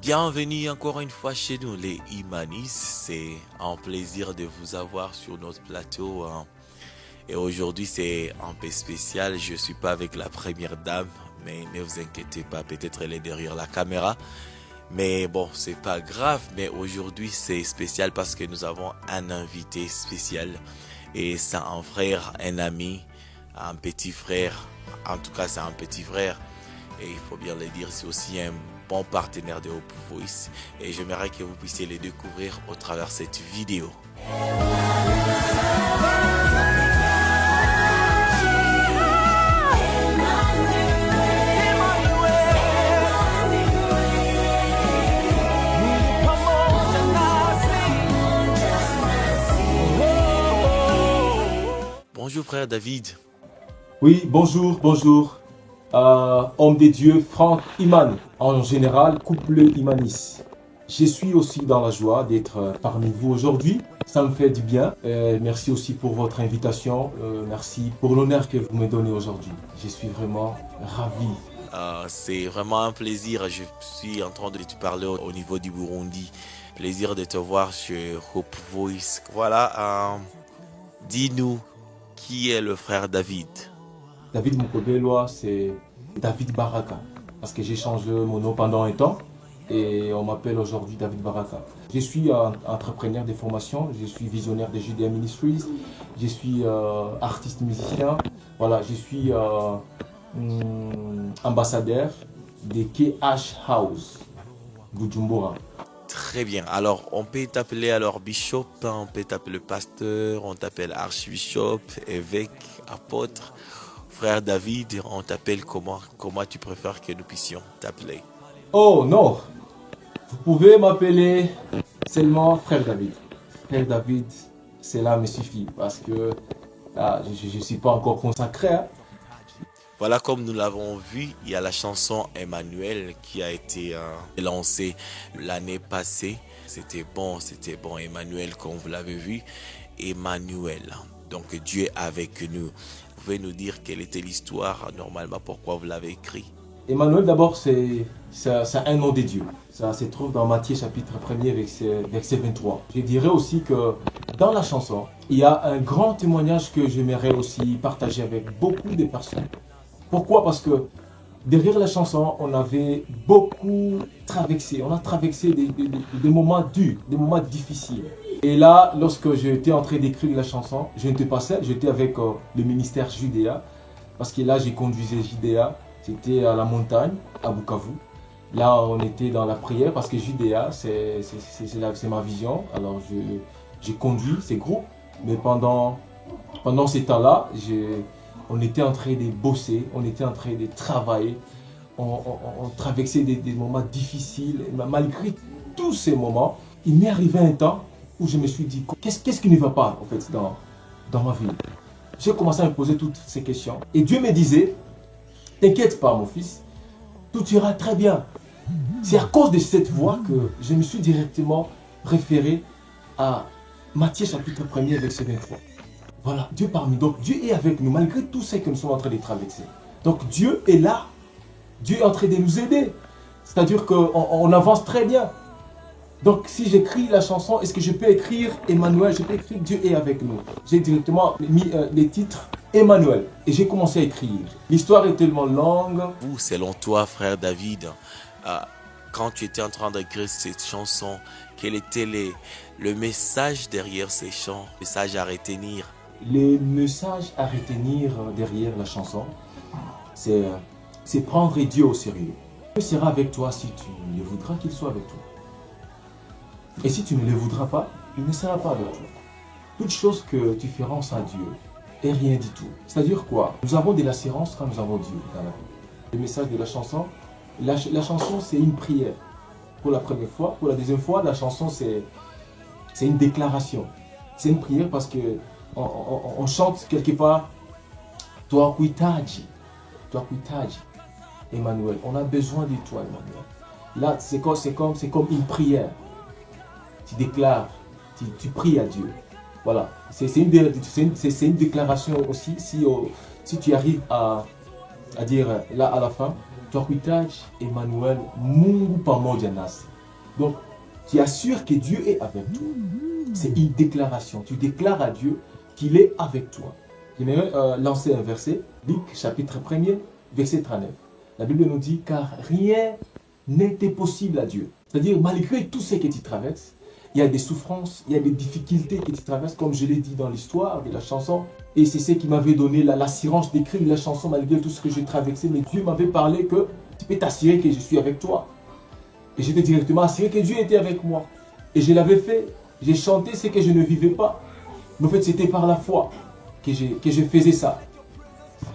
Bienvenue encore une fois chez nous, les Imanis. C'est un plaisir de vous avoir sur notre plateau, hein. Et aujourd'hui, c'est un peu spécial. Je suis pas avec la première dame, mais ne vous inquiétez pas, peut-être elle est derrière la caméra. Mais bon, c'est pas grave. Mais aujourd'hui, c'est spécial parce que nous avons un invité spécial. Et c'est un frère, un ami, un petit frère. En tout cas, c'est un petit frère. Et il faut bien le dire, c'est aussi un bon partenaire de Hope Voice. Et j'aimerais que vous puissiez les découvrir au travers de cette vidéo. Bonjour frère David. Oui, bonjour, bonjour. Homme des dieux, Franck Iman, en général, couple Imanis. Je suis aussi dans la joie d'être parmi vous aujourd'hui. Ça me fait du bien. Merci aussi pour votre invitation. Merci pour l'honneur que vous me donnez aujourd'hui. Je suis vraiment ravi. C'est vraiment un plaisir. Je suis en train de te parler au niveau du Burundi. Plaisir de te voir sur Hope Voice. Voilà, dis-nous, qui est le frère David? David Mukobelwa, c'est David Baraka. Parce que j'ai changé mon nom pendant un temps et on m'appelle aujourd'hui David Baraka. Je suis entrepreneur de formation, je suis visionnaire de Judea Ministries, je suis artiste musicien, voilà, je suis ambassadeur de KH House, Bujumbura. Très bien. Alors, on peut t'appeler alors bishop, on peut t'appeler pasteur, on t'appelle archbishop, évêque, apôtre. Frère David, on t'appelle comment? Comment tu préfères que nous puissions t'appeler? Oh non, vous pouvez m'appeler seulement Frère David. Frère David, cela me suffit parce que je ne suis pas encore consacré, hein. Voilà, comme nous l'avons vu, il y a la chanson Emmanuel qui a été lancée l'année passée. C'était bon, Emmanuel, comme vous l'avez vu. Emmanuel, donc Dieu est avec nous. Vous pouvez nous dire quelle était l'histoire, normalement, pourquoi vous l'avez écrit? Emmanuel, d'abord, c'est un nom de Dieu. Ça se trouve dans Matthieu chapitre 1er, verset 23. Je dirais aussi que dans la chanson, il y a un grand témoignage que j'aimerais aussi partager avec beaucoup de personnes. Pourquoi? Parce que derrière la chanson, on avait beaucoup traversé. On a traversé des moments durs, des moments difficiles. Et là, lorsque j'étais en train d'écrire la chanson, je n'étais pas seul, j'étais avec le ministère Judéa. Parce que là, j'ai conduisé Judéa. C'était à la montagne, à Bukavu. Là, on était dans la prière parce que Judéa, c'est ma vision. Alors, j'ai conduit ces groupes. Mais pendant ces temps-là, on était en train de bosser, on était en train de travailler. On traversait des moments difficiles. Malgré tous ces moments, il m'est arrivé un temps où je me suis dit, qu'est-ce qui ne va pas en fait dans ma vie? J'ai commencé à me poser toutes ces questions. Et Dieu me disait, t'inquiète pas mon fils, tout ira très bien. C'est à cause de cette voix que je me suis directement référé à Matthieu chapitre 1er verset 23. Voilà, Dieu parmi nous. Donc Dieu est avec nous malgré tout ce que nous sommes en train de traverser. Donc Dieu est là. Dieu est en train de nous aider. C'est-à-dire qu'on avance très bien. Donc si j'écris la chanson, est-ce que je peux écrire Emmanuel? Je peux écrire Dieu est avec nous. J'ai directement mis les titres Emmanuel et j'ai commencé à écrire. L'histoire est tellement longue. Ou selon toi, frère David, quand tu étais en train d'écrire cette chanson, quel était le message derrière ces chants, le message à retenir? Les messages à retenir derrière la chanson, c'est prendre Dieu au sérieux. Dieu sera avec toi si tu le voudras qu'il soit avec toi. Et si tu ne le voudras pas, il ne sera pas avec toi. Toute chose que tu feras sans Dieu est rien du tout. C'est-à-dire quoi? Nous avons de l'assurance quand nous avons Dieu dans la vie. Le message de la chanson, la chanson c'est une prière. Pour la première fois, pour la deuxième fois, la chanson c'est une déclaration. C'est une prière parce que on chante quelque part toi kuitaji, Emmanuel. On a besoin de toi, Emmanuel. Là, c'est comme une prière. Tu déclares, tu pries à Dieu. Voilà, c'est une déclaration aussi. Si tu arrives à dire là à la fin, toi kuitaji, Emmanuel, Mungu pamoja nasi. Donc, tu assures que Dieu est avec toi. C'est une déclaration. Tu déclares à Dieu qu'il est avec toi. J'aimerais lancer un verset, Luc chapitre 1er, verset 39. La Bible nous dit, car rien n'est impossible à Dieu. C'est-à-dire, malgré tout ce que tu traverses, il y a des souffrances, il y a des difficultés que tu traverses, comme je l'ai dit dans l'histoire de la chanson. Et c'est ce qui m'avait donné l'assurance d'écrire la chanson malgré tout ce que j'ai traversé. Mais Dieu m'avait parlé que tu peux t'assurer que je suis avec toi. Et j'étais directement assuré que Dieu était avec moi. Et je l'avais fait. J'ai chanté ce que je ne vivais pas. Mais en fait, c'était par la foi que je faisais ça.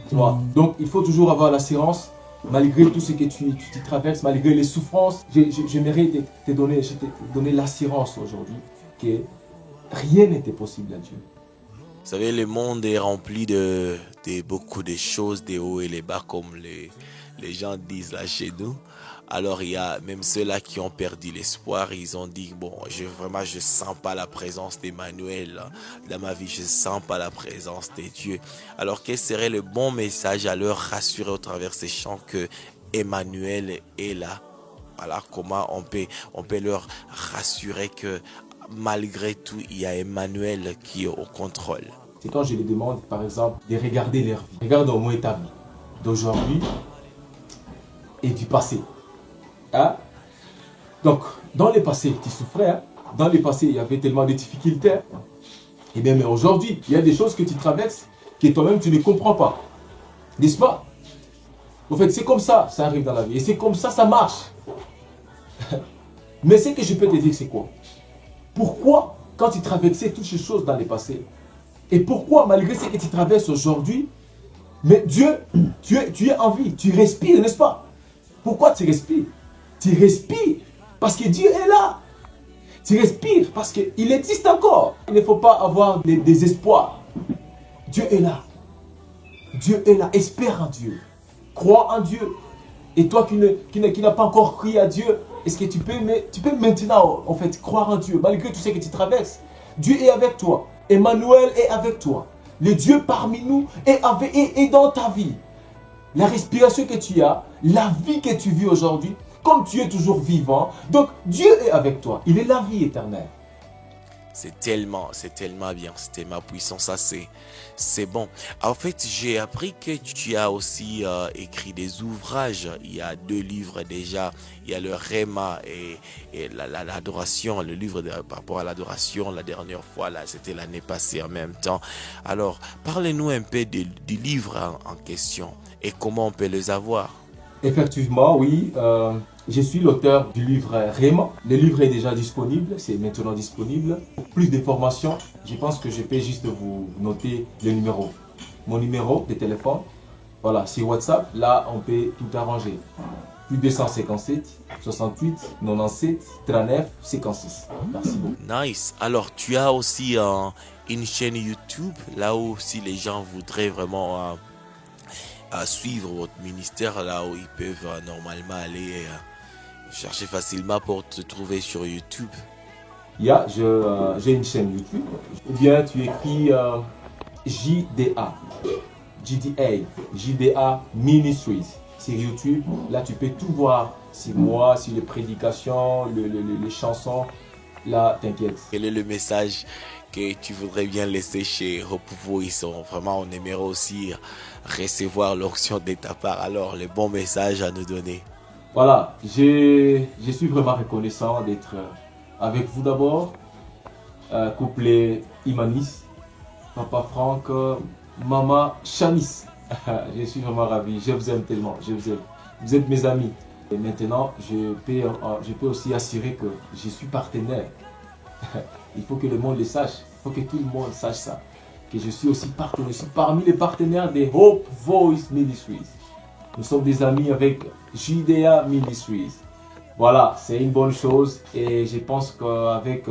Tu vois? Donc, il faut toujours avoir l'assurance, malgré tout ce que tu traverses, malgré les souffrances. J'aimerais te donner l'assurance aujourd'hui que rien n'était possible à Dieu. Vous savez, le monde est rempli de beaucoup de choses, des hauts et les bas, comme les gens disent là chez nous. Alors, il y a même ceux-là qui ont perdu l'espoir. Ils ont dit, bon, vraiment, je sens pas la présence d'Emmanuel dans ma vie. Je sens pas la présence de Dieu. Alors, quel serait le bon message à leur rassurer au travers de ces chants que Emmanuel est là? Voilà, comment on peut leur rassurer que malgré tout, il y a Emmanuel qui est au contrôle. C'est quand je les demande, par exemple, de regarder leur vie. Regarde au moins ta vie d'aujourd'hui et du passé. Hein? Donc, dans le passé, tu souffrais. Hein? Dans le passé, il y avait tellement de difficultés. Et bien, mais aujourd'hui, il y a des choses que tu traverses que toi-même, tu ne comprends pas. N'est-ce pas? En fait, c'est comme ça arrive dans la vie. Et c'est comme ça marche. Mais ce que je peux te dire, c'est quoi? Pourquoi, quand tu traversais toutes ces choses dans le passé, et pourquoi, malgré ce que tu traverses aujourd'hui, mais Dieu, tu es en vie, tu respires, n'est-ce pas? Pourquoi tu respires? Tu respires parce que Dieu est là. Tu respires parce qu'il existe encore. Il ne faut pas avoir des espoirs. Dieu est là. Dieu est là. Espère en Dieu. Crois en Dieu. Et toi qui n'as pas encore cru à Dieu, est-ce que tu peux maintenant en fait croire en Dieu malgré tout ce que tu traverses? Dieu est avec toi. Emmanuel est avec toi. Le Dieu parmi nous est dans ta vie. La respiration que tu as, la vie que tu vis aujourd'hui, comme tu es toujours vivant, donc Dieu est avec toi. Il est la vie éternelle. C'est tellement bien, c'est tellement puissant, ça c'est bon. En fait, j'ai appris que tu as aussi écrit des ouvrages. Il y a 2 livres déjà. Il y a le Réma et l'adoration, le livre par rapport à l'adoration. La dernière fois, là, c'était l'année passée en même temps. Alors, parlez-nous un peu du livre en question et comment on peut les avoir. Effectivement, oui. Je suis l'auteur du livre Réma. Le livre est déjà disponible, c'est maintenant disponible. Pour plus d'informations, je pense que je peux juste vous noter le numéro. Mon numéro de téléphone, voilà, c'est WhatsApp. Là, on peut tout arranger. Plus 257 68 97 39 56. Merci beaucoup. Nice. Alors, tu as aussi une chaîne YouTube, là où si les gens voudraient vraiment à suivre votre ministère, là où ils peuvent normalement aller chercher facilement pour te trouver sur YouTube. J'ai une chaîne YouTube. Ou bien tu écris JDA Ministries sur YouTube. Là tu peux tout voir sur moi, sur les prédications, les chansons. Là, t'inquiète. Quel est le message que tu voudrais bien laisser chez Hope Voice? Vraiment, on aimerait aussi recevoir l'onction de ta part. Alors, le bon message à nous donner. Voilà, je suis vraiment reconnaissant d'être avec vous d'abord. Couple Imanis, Papa Franck, Maman Chamis. Je suis vraiment ravi, je vous aime tellement, je vous aime. Vous êtes mes amis. Et maintenant, je peux aussi assurer que je suis partenaire. Il faut que le monde le sache, il faut que tout le monde sache ça. Que je suis aussi partenaire, je suis parmi les partenaires des Hope Voice Ministries. Nous sommes des amis avec JDA Ministries. Voilà, c'est une bonne chose et je pense qu'avec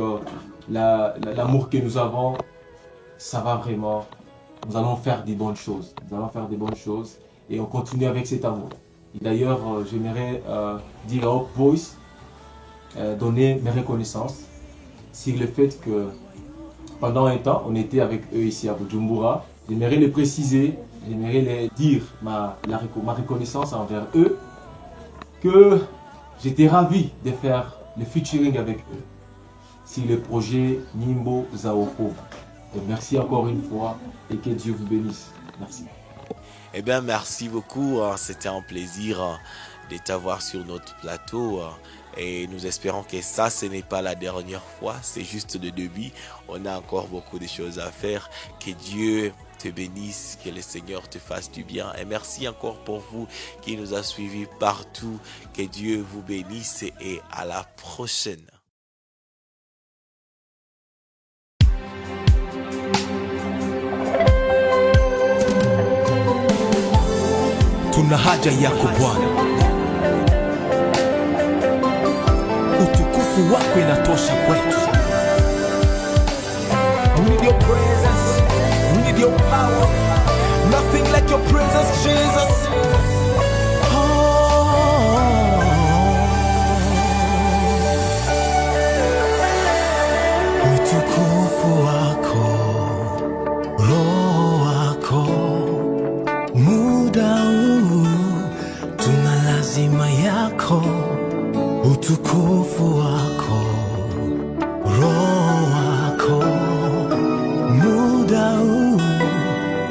l'amour que nous avons, ça va vraiment, nous allons faire des bonnes choses. Nous allons faire des bonnes choses et on continue avec cet amour. Et d'ailleurs, j'aimerais dire à Hope Voice, donner mes reconnaissances sur le fait que pendant un temps, on était avec eux ici à Bujumbura. J'aimerais les préciser, j'aimerais les dire ma reconnaissance envers eux, que j'étais ravi de faire le featuring avec eux. C'est le projet Nyimbo za Wokovu. Et merci encore une fois et que Dieu vous bénisse. Merci. Eh bien, merci beaucoup. C'était un plaisir de t'avoir sur notre plateau. Et nous espérons que ça, ce n'est pas la dernière fois. C'est juste le début. On a encore beaucoup de choses à faire. Que Dieu te bénisse, que le Seigneur te fasse du bien. Et merci encore pour vous qui nous a suivis partout. Que Dieu vous bénisse et à la prochaine. Tuna haja yako Bwana, utukufu wako inatosha kwetu. We need your presence, we need your power. Nothing like your presence, Jesus. Utukufu wako, Roho wako, muda tuna lazima yako. Utukufu wako, Roho wako, muda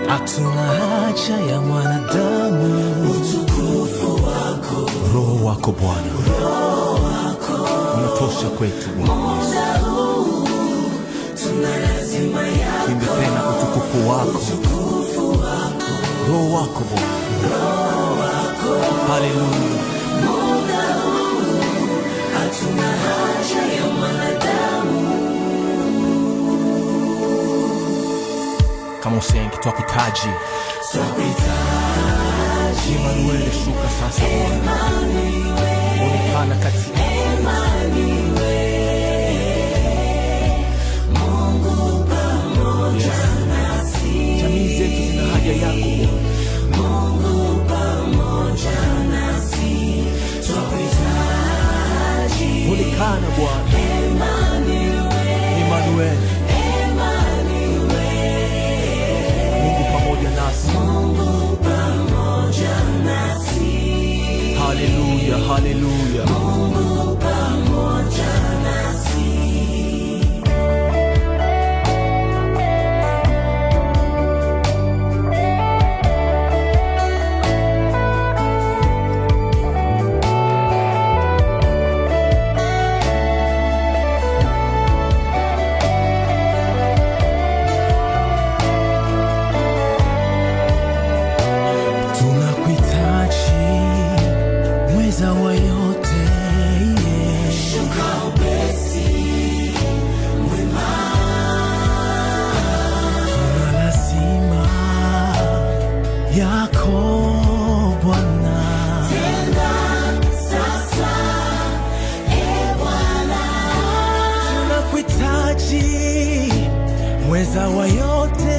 hatuna haja ya mwanadamu. Utukufu wako, Roho wako Bwana, unatosha kwetu Bwana. Tuna lazima yako. Imbe tena utukufu wako, Roho wako Bwana. Hallelujah. Hatuna haja ya mwanadamu. Kama usengi twakutaji, Emmanuel, shuka sasa Bwana, onekana katika Mungu pamoja nasi. Jamii zetu zina haja yako Mungu pamoja nasi. Twakutaji, onekana Bwana. Emmanuel, Mungu pamoja nasi. Hallelujah, hallelujah. Mungu pamoja nasi. Wa yote, yeah. Shuka upesi, wema. Tuna lazima yako Bwana. Tenda sasa, Bwana. Tunakuhitaji mweza wa yote.